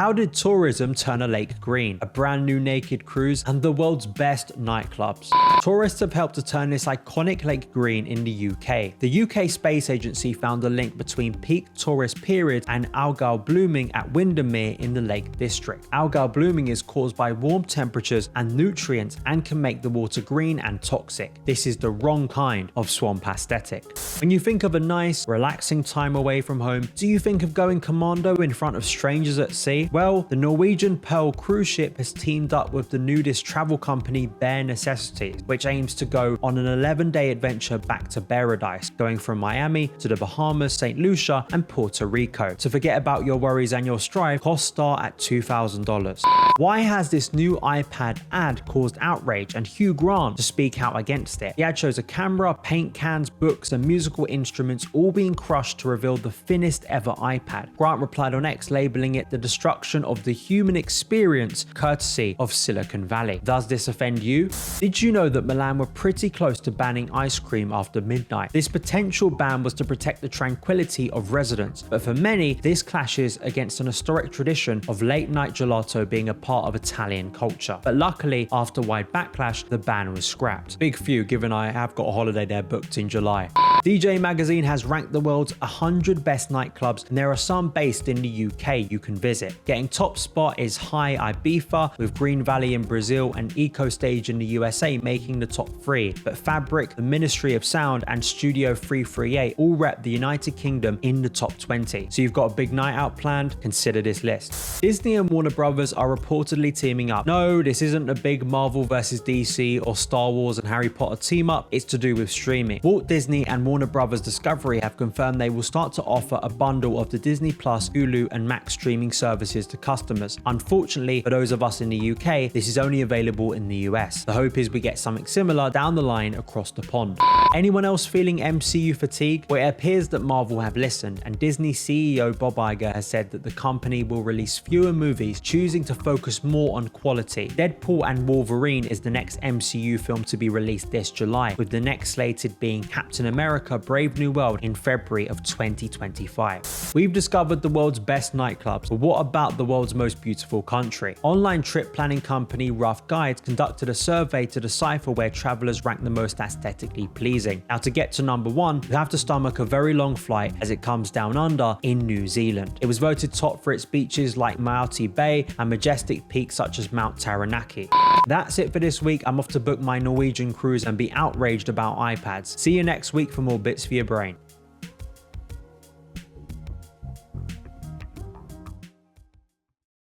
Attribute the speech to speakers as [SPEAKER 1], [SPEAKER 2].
[SPEAKER 1] How did tourism turn a lake green? A brand new naked cruise and the world's best nightclubs. Tourists have helped to turn this iconic lake green in the UK. The UK Space Agency found a link between peak tourist periods and algal blooming at Windermere in the Lake District. Algal blooming is caused by warm temperatures and nutrients and can make the water green and toxic. This is the wrong kind of swamp aesthetic. When you think of a nice, relaxing time away from home, do you think of going commando in front of strangers at sea? Well, the Norwegian Pearl cruise ship has teamed up with the nudist travel company Bare Necessities, which aims to go on an 11-day adventure back to paradise, going from Miami to the Bahamas, St. Lucia, and Puerto Rico. To forget about your worries and your strife, costs start at $2,000. Why has this new iPad ad caused outrage and Hugh Grant to speak out against it? The ad shows a camera, paint cans, books, and musical instruments all being crushed to reveal the thinnest ever iPad. Grant replied on X, labeling it the destruction of the human experience courtesy of Silicon Valley. Does this offend you? Did you know that Milan were pretty close to banning ice cream after midnight? This potential ban was to protect the tranquility of residents, but for many, this clashes against an historic tradition of late night gelato being a part of Italian culture. But luckily, after wide backlash, the ban was scrapped. Big few, given I have got a holiday there booked in July. DJ Magazine has ranked the world's 100 best nightclubs, and there are some based in the UK you can visit. Getting top spot is High Ibiza, with Green Valley in Brazil and Eco Stage in the USA making the top 3. But Fabric, the Ministry of Sound, and Studio 338 all rep the United Kingdom in the top 20. So you've got a big night out planned? Consider this list. Disney and Warner Brothers are reportedly teaming up. No, this isn't a big Marvel vs DC or Star Wars and Harry Potter team up, it's to do with streaming. Walt Disney and Warner Brothers Discovery have confirmed they will start to offer a bundle of the Disney Plus, Hulu, and Max streaming services to customers. Unfortunately, for those of us in the UK, this is only available in the US. The hope is we get something similar down the line across the pond. Anyone else feeling MCU fatigue? Well, it appears that Marvel have listened, and Disney CEO Bob Iger has said that the company will release fewer movies, choosing to focus more on quality. Deadpool and Wolverine is the next MCU film to be released this July, with the next slated being Captain America: Brave New World in February of 2025. We've discovered the world's best nightclubs, but what about the world's most beautiful country? Online trip planning company Rough Guides conducted a survey to decipher where travelers rank the most aesthetically pleasing. Now, to get to number 1, you have to stomach a very long flight as it comes down under in New Zealand. It was voted top for its beaches like Maoti Bay and majestic peaks such as Mount Taranaki. That's it for this week. I'm off to book my Norwegian cruise and be outraged about iPads. See you next week for more bits for your brain.